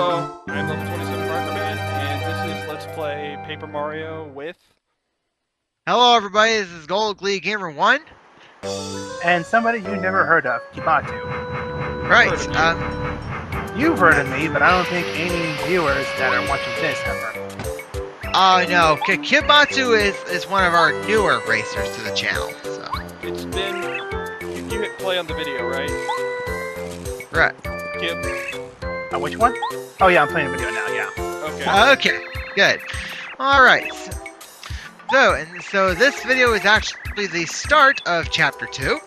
Hello, I'm Level 27 Parkerman, and this is Let's Play Paper Mario with... Hello everybody, this is Gold Glee Gamer 1. And somebody you never heard of, Kibatu. Right, You've heard of me, but I don't think any viewers that are watching this have heard of me. oh no, Kibatsu is one of our newer racers to the channel, so. It's been... You hit play on the video, right? Right. Kib? Which one? Oh yeah, I'm playing a video now, yeah. Okay. Okay, good. Alright. So this video is actually the start of Chapter 2.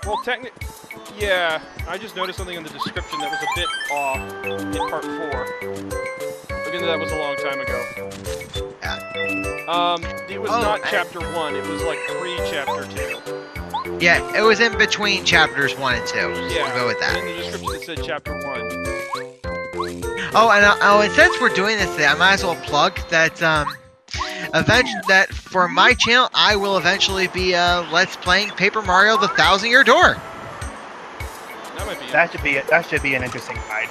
Well, technically... Yeah, I just noticed something in the description that was a bit off in Part 4. Again, that was a long time ago. Yeah. It was not Chapter 1, it was like pre-Chapter 2. Yeah, it was in between Chapters 1 and 2. Yeah, we'll go with that. in the description it said Chapter 1. Oh, and since we're doing this today, I might as well plug that, that for my channel, I will eventually be, Let's Playing Paper Mario The 1,000-Year Door. That might be that should be an interesting fight.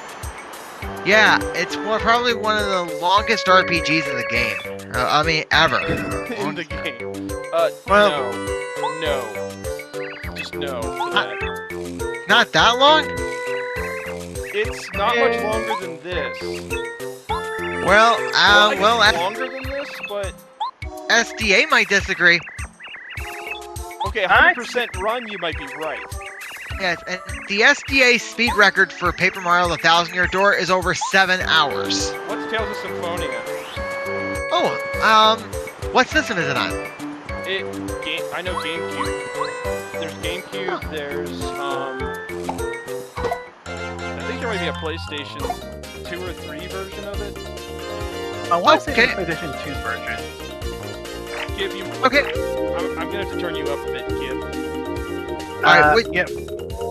Yeah, it's probably one of the longest RPGs in the game. I mean, ever. in the game. Well, no. Just no to that. Not that long? It's not much longer than this. Well, it's longer than this, but... SDA might disagree. Okay, 100% run, you might be right. Yes, and the SDA speed record for Paper Mario The 1,000-Year Door is over 7 hours. What's Tales of Symphonia? Oh, what system is it on? I know GameCube. There's GameCube, there's, I think there might be a PlayStation 2 or 3 version of it. I want to say the PlayStation 2 version. Kib, Okay. I'm gonna have to turn you up a bit, Kib. Alright, yeah.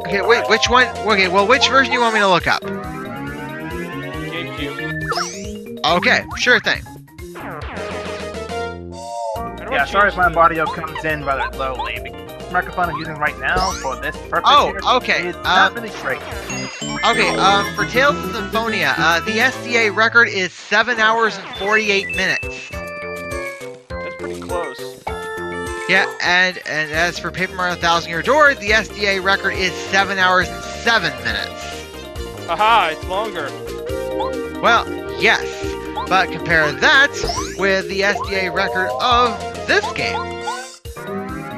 Okay, wait, which one? Okay, well, which version do you want me to look up? GameCube. Okay, sure thing. Yeah, sorry if my audio comes in rather lowly. The microphone I'm using right now for this purpose okay. is not really great. Okay, for Tales of Symphonia, the SDA record is 7 hours and 48 minutes. That's pretty close. Yeah, and as for Paper Mario 1,000-Year Door, the SDA record is 7 hours and 7 minutes. Aha, it's longer. Well, yes, but compare that with the SDA record of this game,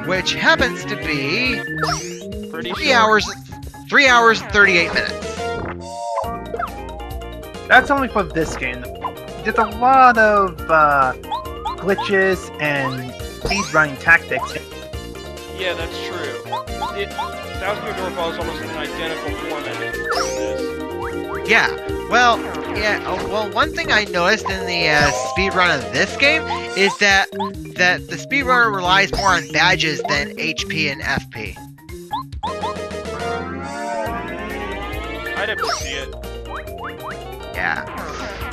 which happens to be 3 hours and 38 minutes. That's only for this game. There's a lot of glitches and speedrunning tactics. Yeah, that's true. 1,000-Year Door follows almost an identical format to this. Yeah, well, one thing I noticed in the speedrun of this game is that the speedrunner relies more on badges than HP and FP. I'd have to see it.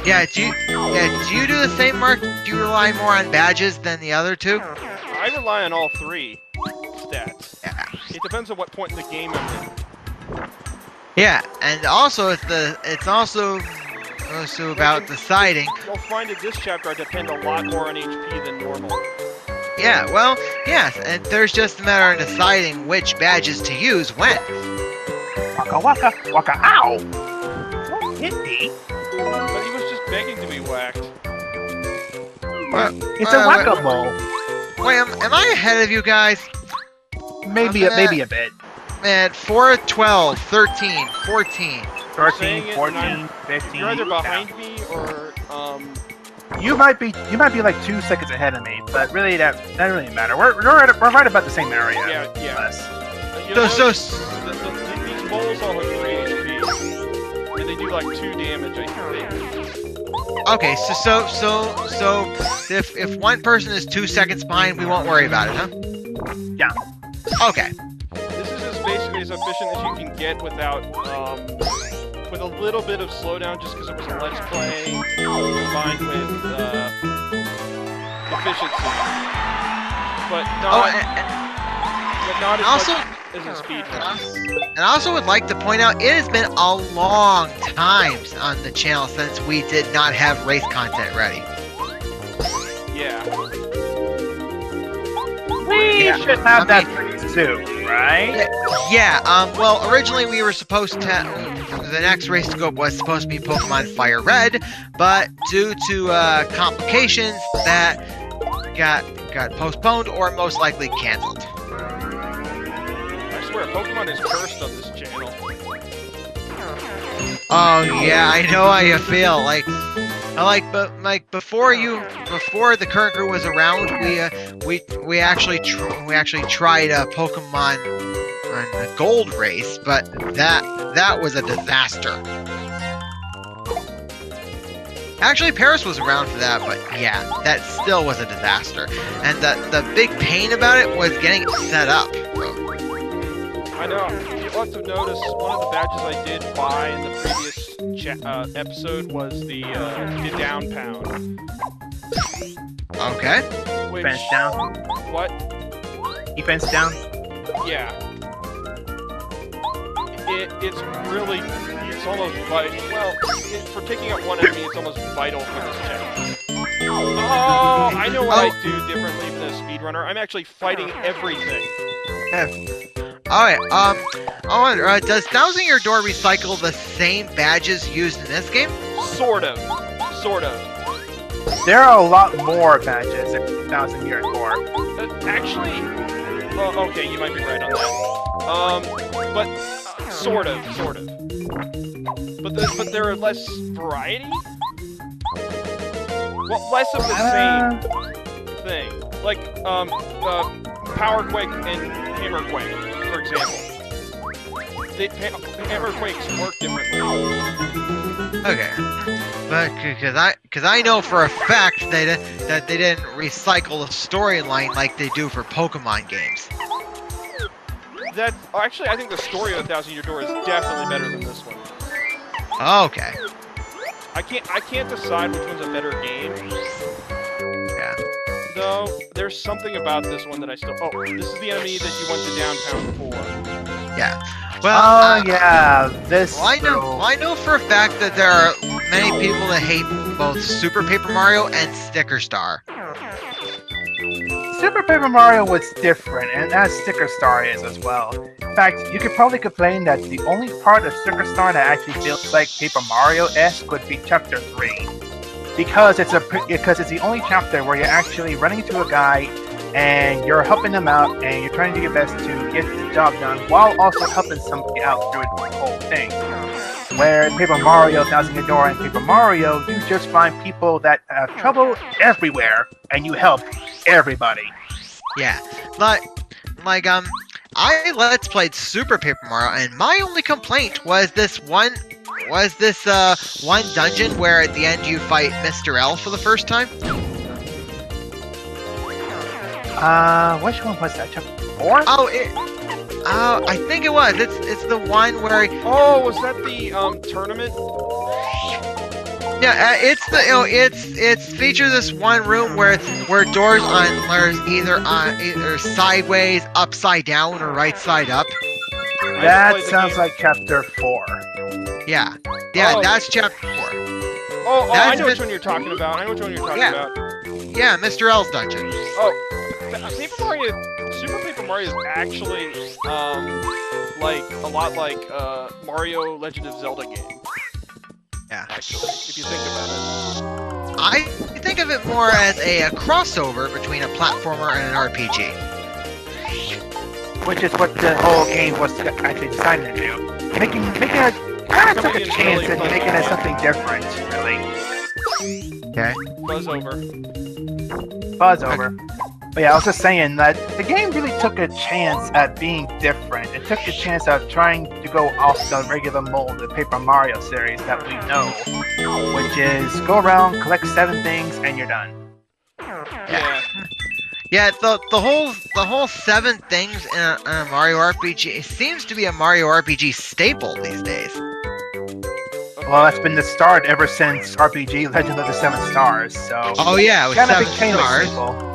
Yeah, do you do the same, Mark? Do you rely more on badges than the other two? I rely on all 3 stats. Yeah. It depends on what point in the game I'm in. Yeah, and also it's also about deciding. You'll find that this chapter I depend a lot more on HP than normal. Yeah, well, yes, and there's just a matter of deciding which badges to use when. Waka waka waka ow! Don't hit me! But he was just begging to be whacked. It's a whack-a-mole. Wait, am I ahead of you guys? Maybe a bit. At 4, 12, 13, 14. 13, 14, 15. You're either behind me or You might be like 2 seconds ahead of me, but really that doesn't really matter. We're right about the same area. Yeah. These bowls all have 3 HP, and they do like 2 damage, I think. Okay, so if one person is 2 seconds behind, we won't worry about it, huh? Yeah. Okay. This is just basically as efficient as you can get without, with a little bit of slowdown, just because it was a Let's Play combined with efficiency. But not, but not as also, much is a speed run. And I also would like to point out, it has been a long time on the channel since we did not have race content ready. Yeah. We should have that pretty soon, right? Yeah, well, originally we were supposed to, the next race to go was supposed to be Pokemon Fire Red, but due to complications, that got postponed or most likely canceled. I swear, Pokemon is cursed on this channel. Oh yeah, I know how you feel. But before the current crew was around, we actually tried a Pokemon on a Gold race, but that was a disaster. Actually, Paris was around for that, but yeah, that still was a disaster. And the big pain about it was getting it set up. I know. You must have noticed one of the badges I did buy in the previous episode was the down pound. Okay. Which, Defense down. What? Defense down. Yeah. It's really, it's almost vital. Well, for taking out one enemy, it's almost vital for this challenge. Oh, I know what I do differently than a speedrunner. I'm actually fighting everything. Alright, does Thousand Year Door recycle the same badges used in this game? Sort of. There are a lot more badges in 1000 Year Door. Actually, okay, you might be right on that. But sort of. But there are less variety? Well, less of the same thing. Like, Power Quake and Hammer Quake, for example. Hammer Quakes work differently. Okay. But, cause I know for a fact that they didn't recycle the storyline like they do for Pokemon games. Actually, I think the story of 1000 Year Door is definitely better than this one. Okay. I can't decide which one's a better game. Yeah. Though there's something about this one that I still. Oh, this is the enemy that you went to downtown for. Yeah. Well. Yeah. This. Well, I know for a fact that there are many people that hate both Super Paper Mario and Sticker Star. Super Paper Mario was different, and as Sticker Star is as well. In fact, you could probably complain that the only part of Sticker Star that actually feels like Paper Mario-esque would be Chapter 3. Because it's the only chapter where you're actually running into a guy and you're helping them out and you're trying to do your best to get the job done while also helping somebody out through the whole thing. Where Paper Mario, 1000 Year Door, and Paper Mario, you just find people that have trouble everywhere and you help everybody. Yeah, but I Let's Played Super Paper Mario, and my only complaint was this one dungeon where at the end you fight Mr. L for the first time. Which one was that? Chapter 4? I think it was. It's the one where. Oh, was that the tournament? Yeah, it features this one room where doors are either sideways, upside down, or right side up. That sounds like Chapter 4. Yeah, Oh. That's Chapter 4. Oh, I know which one you're talking about. Yeah, Mr. L's dungeon. Oh, Super Paper Mario is actually like a lot like Mario Legend of Zelda game. Yeah. Actually, if you think about it. I think of it more as a crossover between a platformer and an RPG. Which is what the whole game was actually decided to do. Making it kind of took a chance at making it something different, really. Okay. Buzz over. But yeah, I was just saying that the game really took a chance at being different. It took a chance at trying to go off the regular mold of Paper Mario series that we know, which is go around, collect 7 things, and you're done. Yeah. Yeah, the whole 7 things in a Mario RPG, it seems to be a Mario RPG staple these days. Well, that's been the start ever since RPG Legend of the 7 Stars, so... Oh yeah, it was kind of 7 became stars. a staple.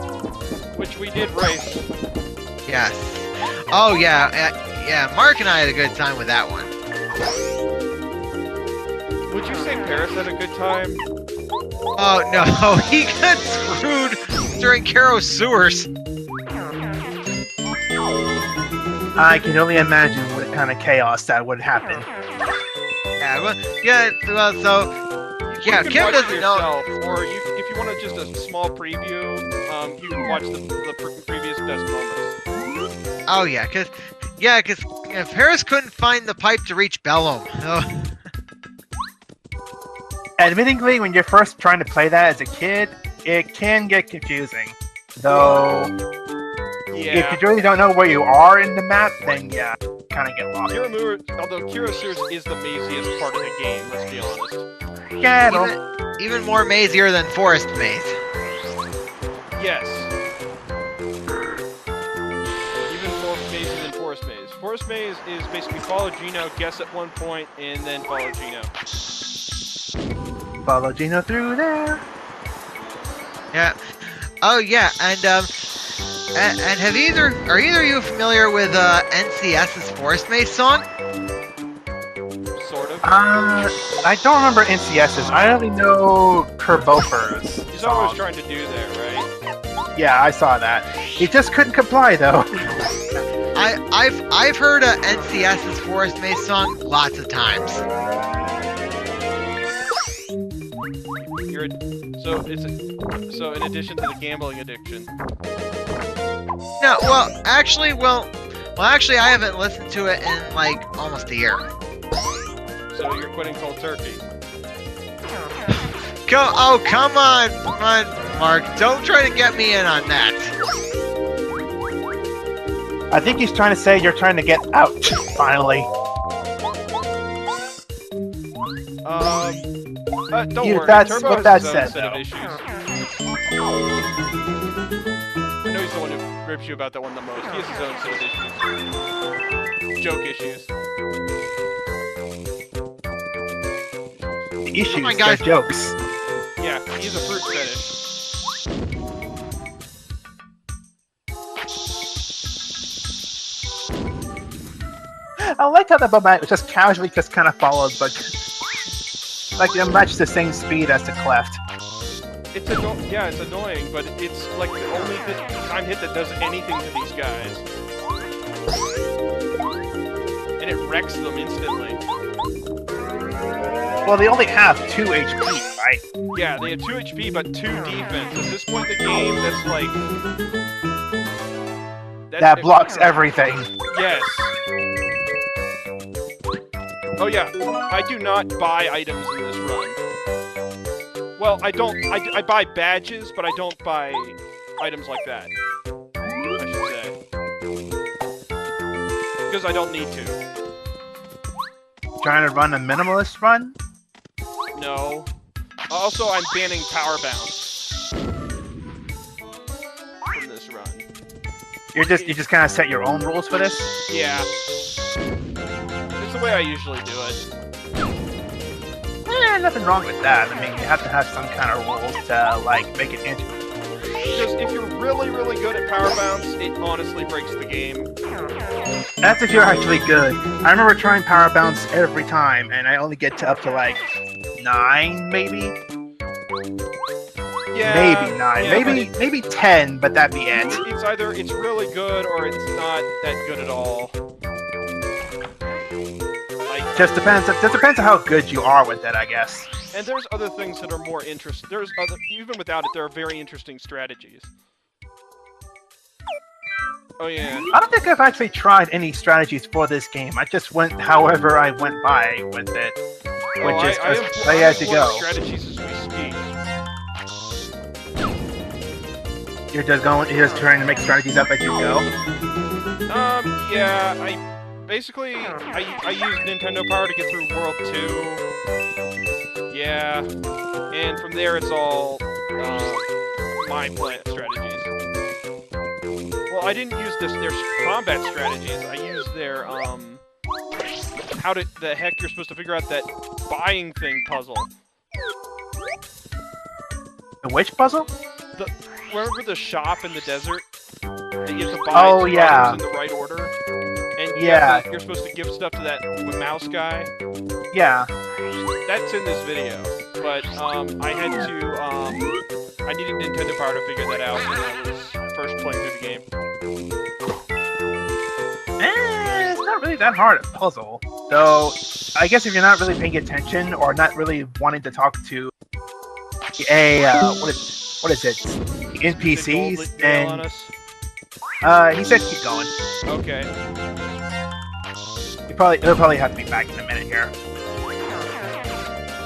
Which we did race. Yes. Oh yeah, Yeah, Mark and I had a good time with that one. Would you say Paris had a good time? Oh no, he got screwed during Karo's sewers. I can only imagine what kind of chaos that would happen. Yeah, You can Kim watch doesn't it know. yourself, or if you want just a small preview, you can watch the previous best moments. Oh yeah, cause Paris couldn't find the pipe to reach Bellum. Oh. Admittingly, when you're first trying to play that as a kid, it can get confusing. Though, Yeah. if you really don't know where you are in the map, then yeah, kind of get lost. Although Kira Sewers is the maziest part of the game, let's be honest. Yeah, no. Even more mazier than Forest Maze. Yes. Even more mazy than Forest Maze. Forest Maze is basically follow Gino, guess at one point, and then follow Gino. Follow Gino through there. Yeah. Oh yeah, and are either of you familiar with NCS's Forest Maze song? Sort of. I don't remember NCS's. I only know Kerbofer's. He's always trying to do that, right? Yeah, I saw that. He just couldn't comply though. I've heard NCS's Forest Maze song lots of times. So in addition to the gambling addiction. No, actually, I haven't listened to it in like almost a year. So you're quitting cold turkey. Come on, Mark, don't try to get me in on that. I think he's trying to say you're trying to get out, finally. Don't Yeah, worry, that's Turbo what has that his own said, set though. of issues. I know he's the one who rips you about that one the most. He has his own set of issues. Joke issues. The issues, Oh my they're God. jokes. Yeah, he's a fruit fetish. I like how the Bobite just casually just kind of followed, but like it matched the same speed as the Cleft. It's annoying, but it's like the only time hit that does anything to these guys. And it wrecks them instantly. Well, they only have 2 HP, right? Yeah, they have 2 HP, but 2 defense. At this point in the game, that's like... That blocks everything. Yes. Oh yeah, I do not buy items in this run. Well, I don't. I buy badges, but I don't buy items like that. I should say. Because I don't need to. Trying to run a minimalist run? No. Also, I'm banning power bounce from this run. You just kind of set your own rules for this? Yeah. It's the way I usually do it. Nothing wrong with that. I mean, you have to have some kind of rules to, like, make it interesting. Because if you're really, really good at power bounce, it honestly breaks the game. That's if you're actually good. I remember trying power bounce every time, and I only get to up to, like, 9, maybe? Yeah. Maybe 9. Yeah, maybe 10, but that'd be it. It's either it's really good or it's not that good at all. Just depends on how good you are with it, I guess. And there's other things that are more interesting. Even without it, there are very interesting strategies. Oh yeah. I don't think I've actually tried any strategies for this game. I just went however I went by with it, which is just play as you go. Strategies as we speak. You're just trying to make strategies up as you go. Yeah. I use Nintendo Power to get through World 2. Yeah, and from there it's all my plant strategies. Well, I didn't use their combat strategies. I used their how the heck you're supposed to figure out that buying thing puzzle. The which puzzle? Remember the shop in the desert? That you have to buy Oh, yeah. items in the right order. And Yeah. You're supposed to give stuff to that mouse guy. Yeah. That's in this video, but I had to I needed Nintendo Power to figure that out when I was first playing through the game. It's not really that hard a puzzle, though. I guess if you're not really paying attention or not really wanting to talk to what is it? NPCs, then he said keep going. Okay. He'll probably have to be back in a minute here.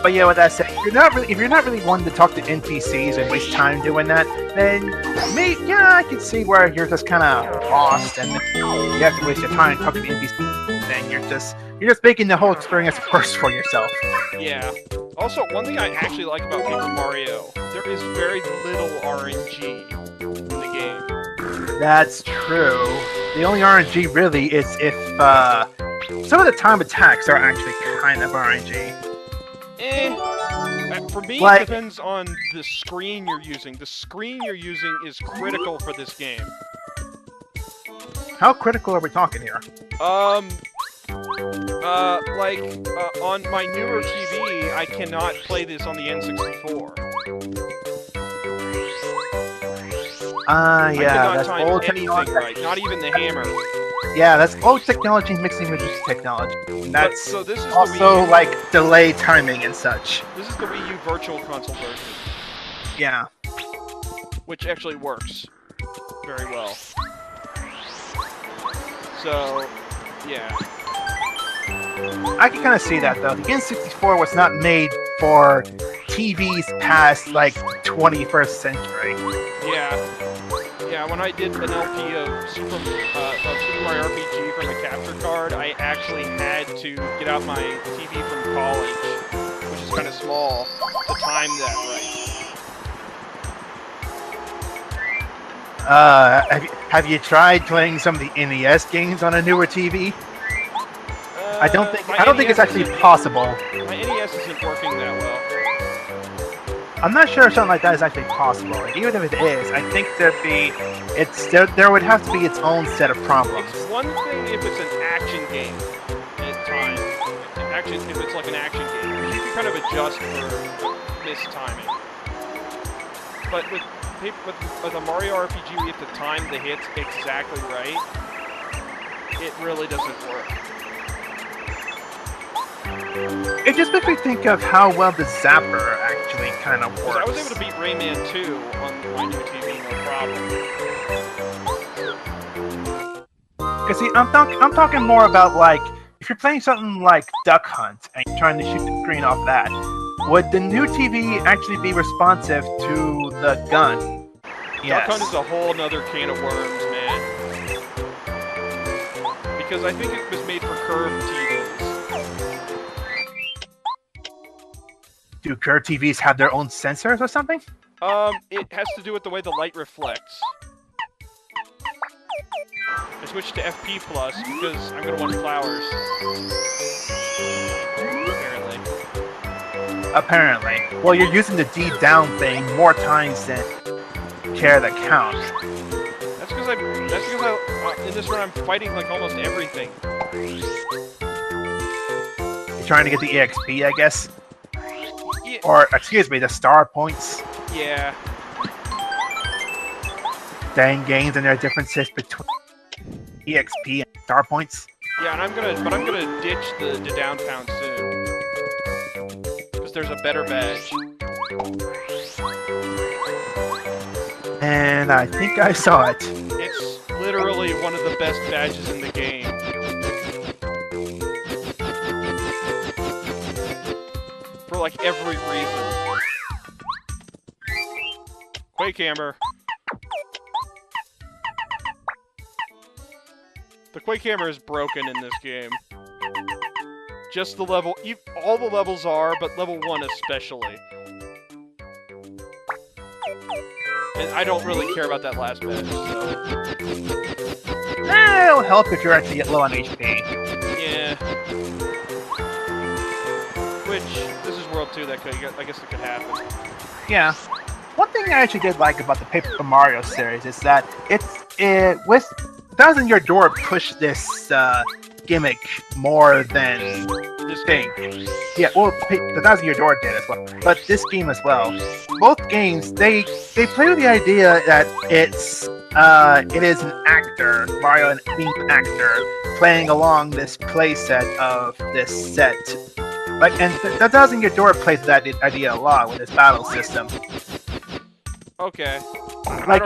But yeah, with that said, if you're not really wanting to talk to NPCs and waste time doing that, then I can see where you're just kind of lost and you have to waste your time talking to NPCs. Then you're just making the whole experience worse for yourself. Yeah. Also, one thing I actually like about Paper Mario, there is very little RNG in the game. That's true. The only RNG really is if some of the time attacks are actually kind of RNG. For me, it depends on the screen you're using. The screen you're using is critical for this game. How critical are we talking here? On my newer TV, I cannot play this on the N64. Yeah, that's old technology. Right, not even the hammer. Yeah, that's old technology mixing with new technology. That's so this is also like delay timing and such. This is the Wii U Virtual Console version. Yeah. Which actually works very well. So, yeah. I can kind of see that though. The N64 was not made for TVs past like 21st century. Yeah. Yeah, when I did an LP of Super Mario RPG from a capture card, I actually had to get out my TV from college, which is kind of small, to time that right. Have you tried playing some of the NES games on a newer TV? I don't think it's actually possible. My NES isn't working that well. I'm not sure if something like that is actually possible. Even if it is, I think there would have to be its own set of problems. It's one thing if it's an action game at times. If it's like an action game, you can kind of adjust for mistiming. But with a Mario RPG, we have to time the hits exactly right. It really doesn't work. It just makes me think of how well the Zapper actually kind of works. I was able to beat Rayman 2 on my new TV, no problem. Cause see, I'm talking more about like if you're playing something like Duck Hunt and you're trying to shoot the screen off that, would the new TV actually be responsive to the gun? Yes. Duck Hunt is a whole nother can of worms, man. Because I think it was made for curved TVs. Do curved TVs have their own sensors or something? It has to do with the way the light reflects. I switched to FP Plus because I'm gonna want flowers. Apparently. Well, you're using the D down thing more times than care that count. That's because in this run I'm fighting like almost everything. You're trying to get the EXP, I guess. Yeah. Or, excuse me, the star points. Yeah. Dang games and their differences between EXP and star points. Yeah, and I'm gonna ditch the downtown soon. Because there's a better badge. And I think I saw it. It's literally one of the best badges in the game. For like every reason. Quake Hammer. The Quake Hammer is broken in this game. Just the level, all the levels are, but level 1 especially. And I don't really care about that last badge, so. It'll help if you're actually low on HP. Yeah. Which, this is World 2, I guess it could happen. Yeah. One thing I actually did like about the Paper Mario series is that with Thousand Year Door pushed this gimmick more than This thing. Yeah, well, the Thousand Year Door did as well, but this game as well. Both games, they play with the idea that it is an actor, Mario, an theme actor, playing along this playset of this set. Like, and the Thousand Year Door plays with that idea a lot with its battle system. Okay. Like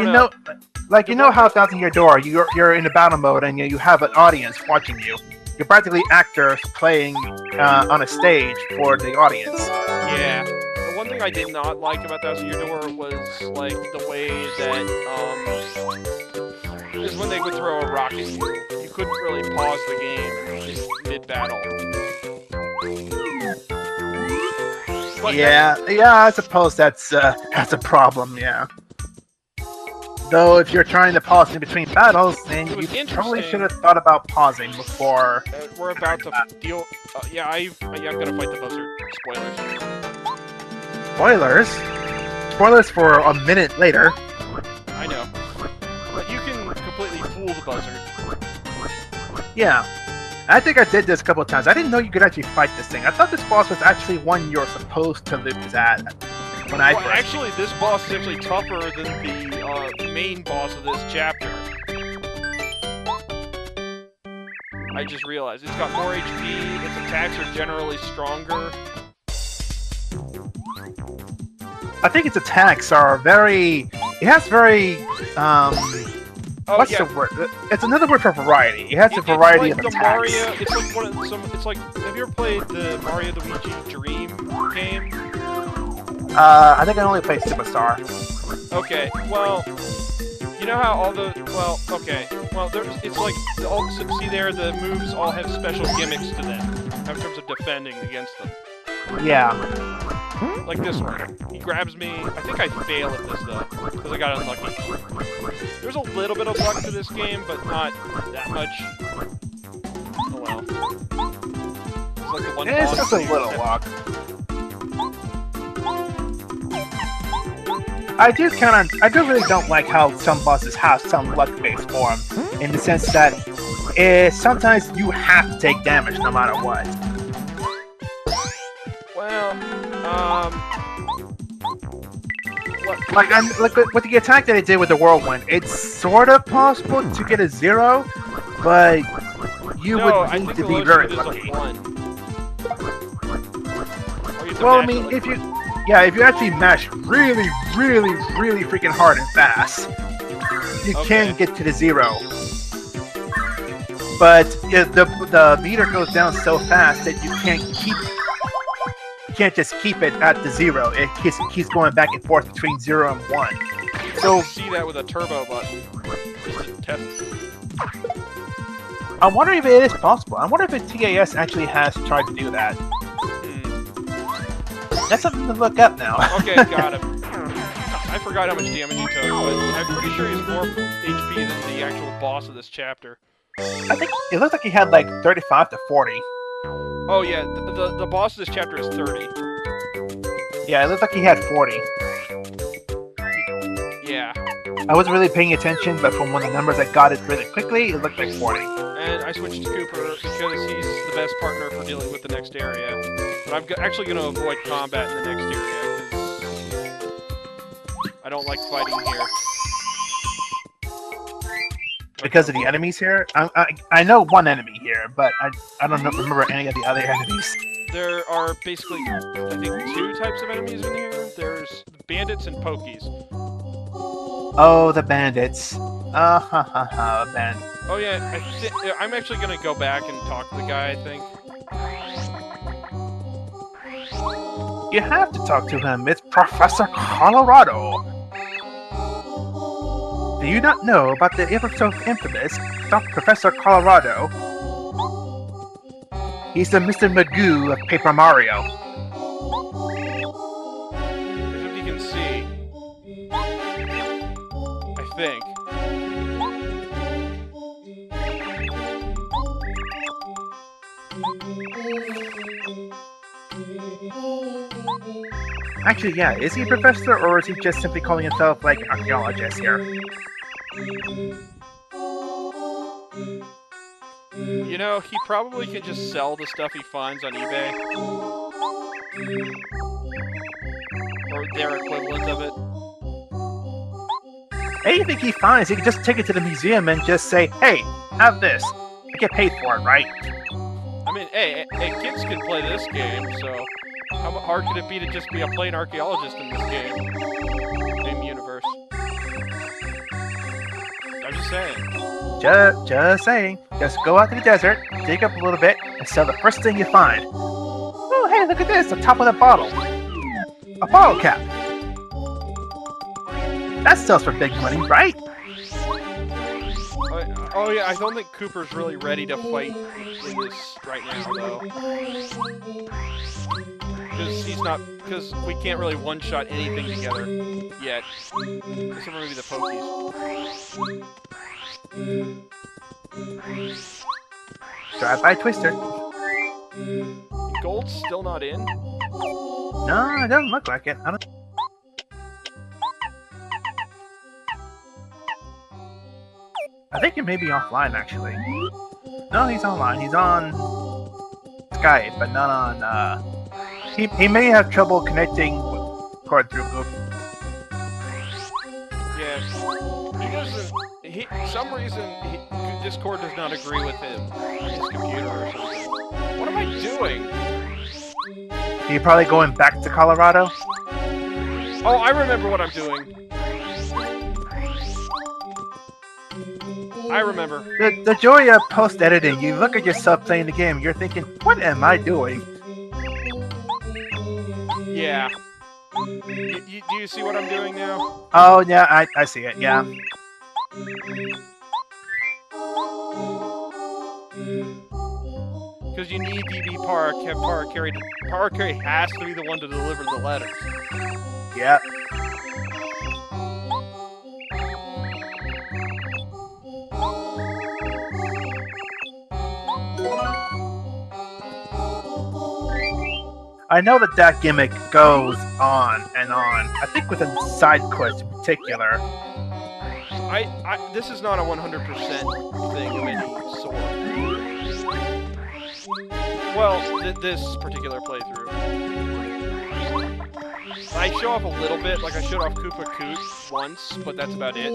you know how Thousand Year Door, you're in the battle mode and you have an audience watching you. You're practically actors playing on a stage for the audience. Yeah. The one thing I did not like about Thousand Year Door was like the way that is when they would throw a rock at you. You couldn't really pause the game mid-battle. But Yeah, I suppose that's a problem. Yeah. Though, if you're trying to pause in between battles, then It was you probably interesting. should have thought about pausing before. We're about to deal. I'm gonna fight the buzzer. Spoilers. Spoilers for a minute later. I know. But you can completely fool the buzzard. Yeah. I think I did this a couple of times. I didn't know you could actually fight this thing. I thought this boss was actually one you're supposed to lose at. When I Well, first. actually, this boss is actually tougher than the main boss of this chapter. I just realized. It's got more HP, its attacks are generally stronger. I think its attacks are very. It has very. Oh, What's yeah. the word? It's another word for variety. It has a variety it's like of the attacks. Mario. It's like one of some. It's like. Have you ever played the Mario Luigi Dream game? I think I only played Superstar. Okay. Well, you know how all the okay. Well, it's like all see there. The moves all have special gimmicks to them in terms of defending against them. Yeah. Like this one. He grabs me. I think I fail at this, though, because I got unlucky. There's a little bit of luck to this game, but not that much. Oh well. It's like the one It's boss just a thing. little luck. I do really don't like how some bosses have some luck-based form, in the sense that sometimes you have to take damage no matter what. Well, Like with the attack that I did with the whirlwind, it's sort of possible to get a 0, but you no, would I need think to the be lowest very you get is lucky. a 1. Or you have to Well, I mash it mean, like- if you actually mash really, really, really freaking hard and fast, you can get to the 0. But the meter goes down so fast that you can't just keep it at the 0. It keeps going back and forth between 0 and 1. So you see that with a turbo button. Just to test. I wonder if it is possible. I wonder if the TAS actually has tried to do that. That's something to look up now. Okay, got him. I forgot how much damage he took, but I'm pretty sure he's more HP than the actual boss of this chapter. I think it looks like he had like 35 to 40. Oh yeah, the boss of this chapter is 30. Yeah, it looks like he had 40. Yeah, I wasn't really paying attention, but from one of the numbers I got it really quickly, it looked like 40. and I switched to Cooper because he's the best partner for dealing with the next area. But I'm actually going to avoid combat in the next area because I don't like fighting here. Because of the enemies here? I know one enemy here, but I don't remember any of the other enemies. There are basically, I think, 2 types of enemies in here. There's bandits and pokies. Oh, the bandits. Band. Oh yeah, I'm actually gonna go back and talk to the guy, I think. You have to talk to him. It's Professor Colorado. Do you not know about the infamous Professor Colorado? He's the Mr. Magoo of Paper Mario. Here's what you can see. I think. Actually, yeah, is he a professor or is he just simply calling himself like an archaeologist here? You know, he probably can just sell the stuff he finds on eBay. Or their equivalent of it. Anything he finds, he can just take it to the museum and just say, hey, have this. You get paid for it, right? I mean, hey, kids can play this game, so how hard could it be to just be a plain archaeologist in this game universe? I'm just saying. Just saying. Just go out to the desert, dig up a little bit, and sell the first thing you find. Oh, hey, look at this, the top of the bottle. A bottle cap. That sells for big money, right? Oh yeah, I don't think Cooper's really ready to fight in this right now, though. Because we can't really one-shot anything together yet. Except for maybe the Pokies. Drive-by Twister. Gold's still not in? No, it doesn't look like it. I think he may be offline, actually. No, he's online. He's on Skype, but not on, He may have trouble connecting Discord through Google. Yeah. He doesn't... for some reason, Discord does not agree with him on his computer or something. What am I doing? You're probably going back to Colorado? Oh, I remember what I'm doing. I remember. The joy of post-editing, you look at yourself playing the game, you're thinking, what am I doing? Yeah. Do you see what I'm doing now? Oh, yeah, I see it, yeah. Because you need DB Park Carry has to be the one to deliver the letters. Yep. I know that gimmick goes on and on. I think with a side quest in particular. This is not a 100% thing of any sort. Well, this particular playthrough. I show off a little bit, like I showed off Koopa Koot once, but that's about it.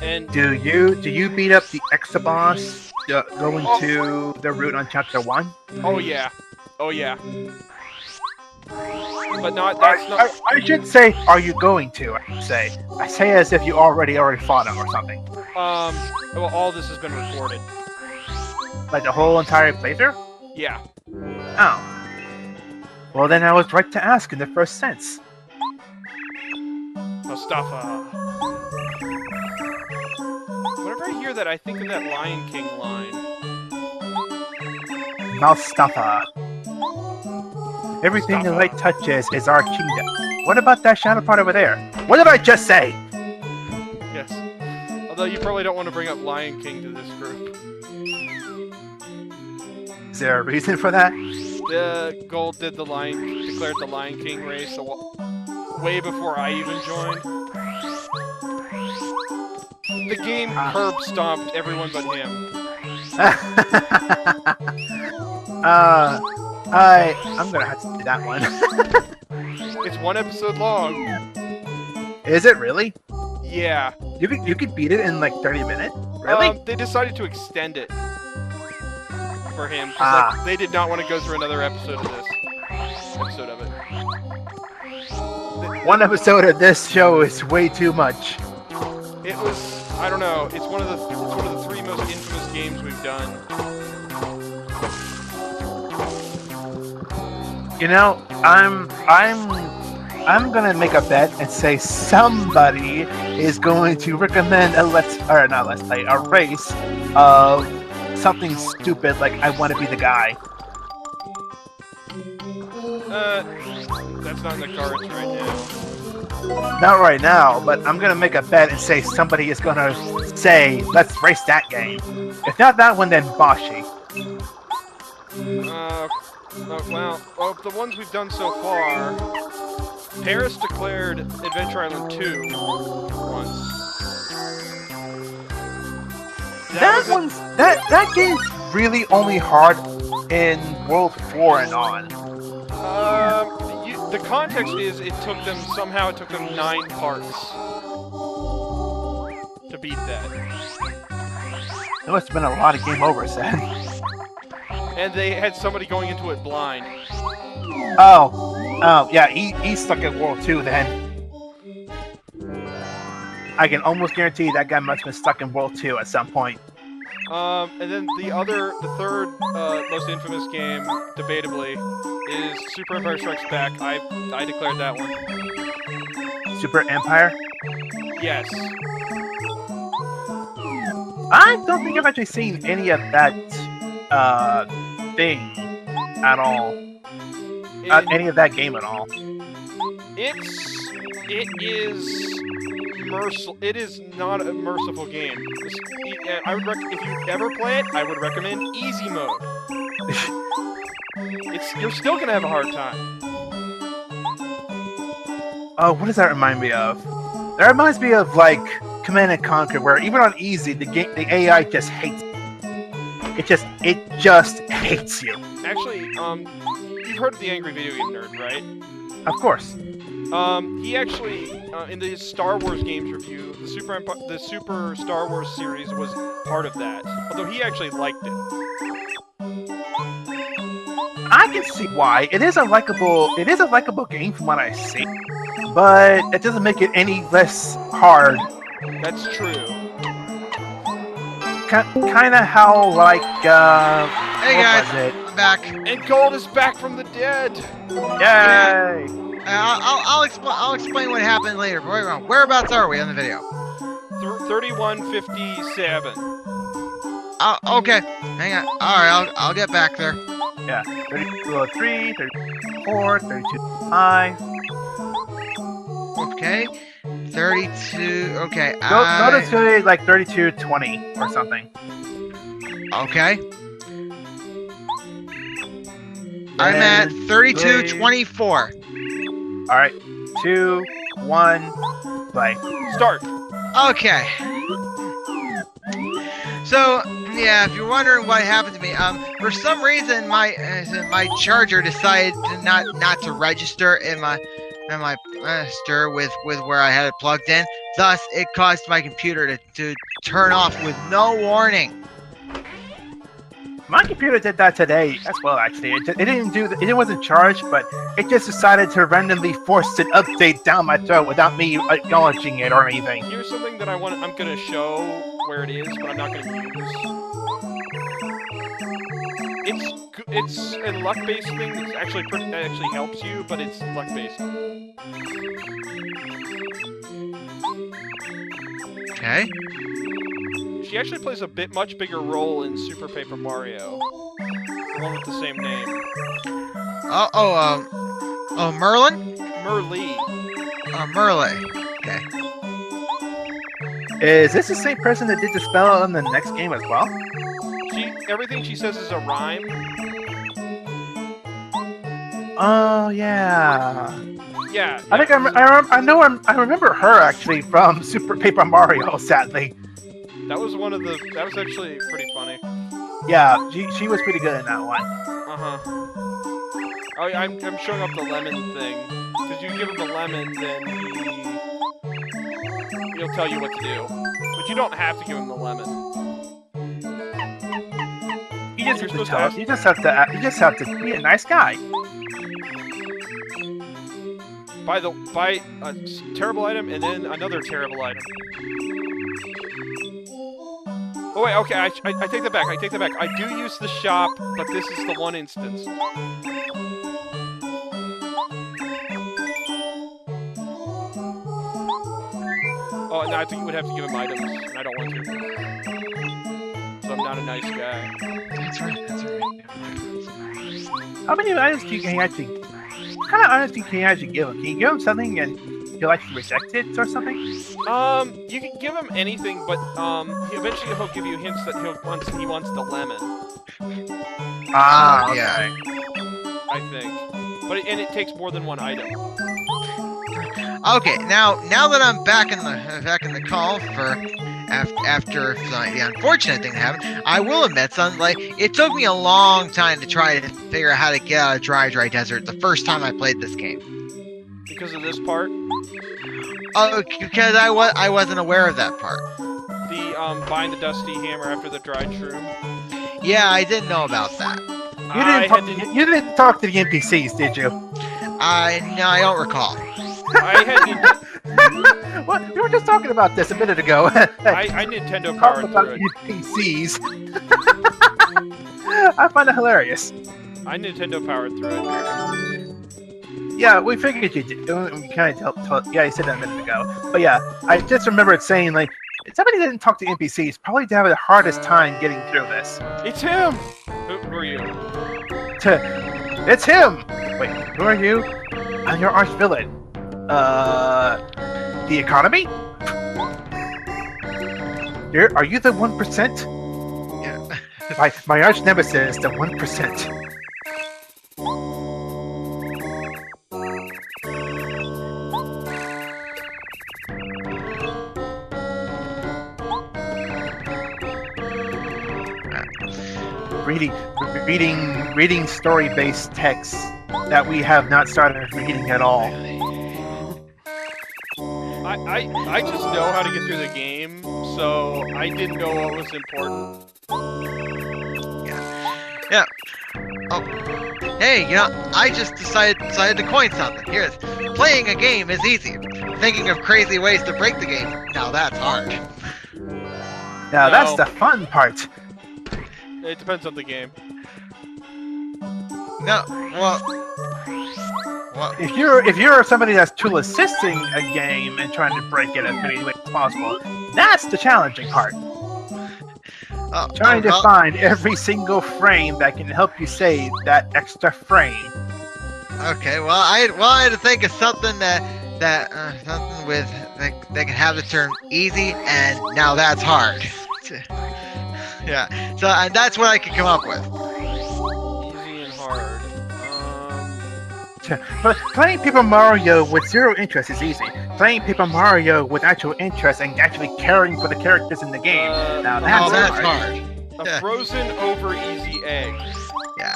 And do you beat up the Extra boss going to the route on chapter 1? Oh yeah. Oh yeah. But that's not... I should say, are you going to? I say as if you already fought him or something. Well, all this has been recorded. Like the whole entire playthrough? Yeah. Oh. Well, then I was right to ask in the first sense. Mustafa. Whenever I hear that, I think of that Lion King line. Mustafa. Everything the light touches is our kingdom. What about that shadow part over there? What did I just say? Yes. Although you probably don't want to bring up Lion King to this group. Is there a reason for that? Gold declared the Lion King race way before I even joined. The game curb stomped everyone but him. I'm gonna have to do that one. It's 1 episode long. Is it really? Yeah. You could beat it in like 30 minutes? Really? They decided to extend it for him. Like, they did not want to go through another episode of this. Episode of it. 1 episode of this show is way too much. It was... I don't know. It's one of the 3 most infamous games we've done. You know, I'm gonna make a bet and say somebody is going to recommend a race of something stupid like I Want to Be the Guy. That's not in the cards right now. Not right now, but I'm gonna make a bet and say somebody is gonna say, let's race that game. If not that one, then Boshi. Well, the ones we've done so far... Paris declared Adventure Island 2 once. That game's really only hard in World 4 and on. The context is it took them 9 parts to beat that. There must have been a lot of game overs then. And they had somebody going into it blind. Oh, yeah, he's stuck at World 2 then. I can almost guarantee that guy must have been stuck in World 2 at some point. And then the third most infamous game, debatably, is Super Empire Strikes Back. I declared that one. Super Empire? Yes. I don't think I've actually seen any of that thing at all. Any of that game at all. It is not a merciful game. I would if you ever play it, I would recommend easy mode. You're still gonna have a hard time. Oh, what does that remind me of? That reminds me of like Command and Conquer, where even on easy, the AI just hates you. It just hates you. Actually, you've heard of the Angry Video Game Nerd, right? Of course. He actually, in the Star Wars games review, the Super Star Wars series was part of that. Although he actually liked it. I can see why. It is a likable game from what I see, but it doesn't make it any less hard. That's true. Kind of how like Hey guys, I'm back. And Gold is back from the dead. Yay! I'll explain what happened later. Whereabouts are we on the video? 3157. Okay. Hang on. All right, I'll get back there. Yeah, 3203, 34, 3205. Okay. 32. Okay. Go to like 3220 or something. Okay. I'm at 3224. All right, 2, 1, play. Start. Okay. So yeah, if you're wondering what happened to me, for some reason my charger decided to not to register in my register with where I had it plugged in. Thus, it caused my computer to turn off with no warning. My computer did that today as well. Actually, it wasn't charged, but it just decided to randomly force an update down my throat without me acknowledging it or anything. Here's something that I'm gonna show where it is, but I'm not gonna use. It's a luck-based thing. It's actually that actually helps you, but it's luck-based. Okay. She actually plays a much bigger role in Super Paper Mario, the one with the same name. Merlin? Merlee. Merle. Okay. Is this the same person that did the spell in the next game as well? Everything she says is a rhyme. Oh yeah. Yeah. I think I remember her actually from Super Paper Mario. Sadly. That was that was actually pretty funny. Yeah, she was pretty good in that one. Oh, yeah, I'm showing up the lemon thing. Because you give him the lemon, then he'll tell you what to do. But you don't have to give him the lemon. You just have to be a nice guy. Buy a terrible item and then another terrible item. Oh wait, okay, I take that back, I do use the shop, but this is the one instance. Oh, no, I think you would have to give him items, and I don't want to. So I'm not a nice guy. That's right. How many items can you actually... What kind of items can you actually give him? Can you give him something and he'll actually reject it or something? You can give him anything, but eventually he'll give you hints that he wants the lemon. Ah, okay. yeah. I think. And it takes more than one item. Okay, now that I'm back in the call for after the unfortunate thing that happened, I will admit something. Like, it took me a long time to try to figure out how to get out of Dry Desert the first time I played this game. Because of this part? Oh, because I wasn't aware of that part. The buying the dusty hammer after the dried shroom. Yeah, I didn't know about that. You didn't talk to the NPCs, did you? No, I don't recall. I had What? We were just talking about this a minute ago. I Nintendo powered through it. NPCs. I find it hilarious. I Nintendo powered through it. Yeah, we figured you did. We kind of yeah, you said that a minute ago. But yeah, I just remembered saying, like, somebody that didn't talk to NPCs probably have the hardest time getting through this. It's him! Who are you? It's him! Wait, who are you? I'm your arch villain. The economy? Are you the 1%? Yeah. my arch nemesis, the 1%. Reading story-based texts that we have not started reading at all. I just know how to get through the game, so I didn't know what was important. Yeah. Oh. Hey, I just decided to coin something. Here it is. Playing a game is easy. Thinking of crazy ways to break the game, now that's hard. Now that's the fun part. It depends on the game. No, well, if you're somebody that's tool assisting a game and trying to break it as many ways as possible, that's the challenging part. Trying to find every single frame that can help you save that extra frame. Okay, well, I had to think of something something with that can have the term easy, and now that's hard. Yeah, so and that's what I could come up with. Easy and hard. But playing Paper Mario with zero interest is easy. Playing Paper Mario with actual interest and actually caring for the characters in the game, now that's hard. A frozen over easy egg. Yeah.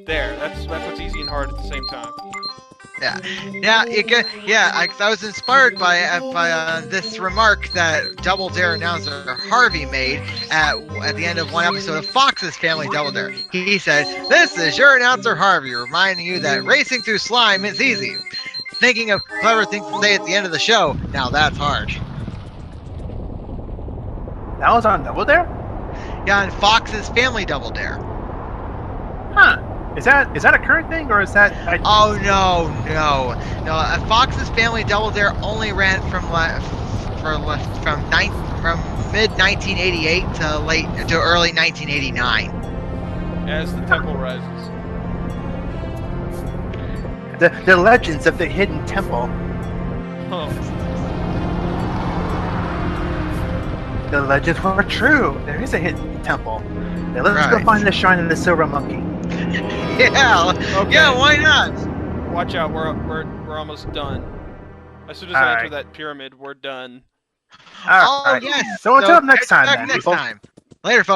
There, that's what's easy and hard at the same time. Yeah, I was inspired by this remark that Double Dare announcer Harvey made at the end of one episode of Fox's Family Double Dare. He said, "This is your announcer Harvey, reminding you that racing through slime is easy. Thinking of clever things to say at the end of the show, now that's hard." That was on Double Dare? Yeah, on Fox's Family Double Dare. Huh. Is that a current thing, or is that? Oh no! Fox's Family Double Dare only ran from mid 1988 to early 1989. As the temple rises. The legends of the hidden temple. Huh. The legends were true. There is a hidden temple. Now let's go find the shrine of the silver monkey. Yeah, okay. Yeah, why not? Watch out, we're almost done. As soon as I enter that pyramid, we're done. All right. Yes. So until next time, then. Next time. Later, folks.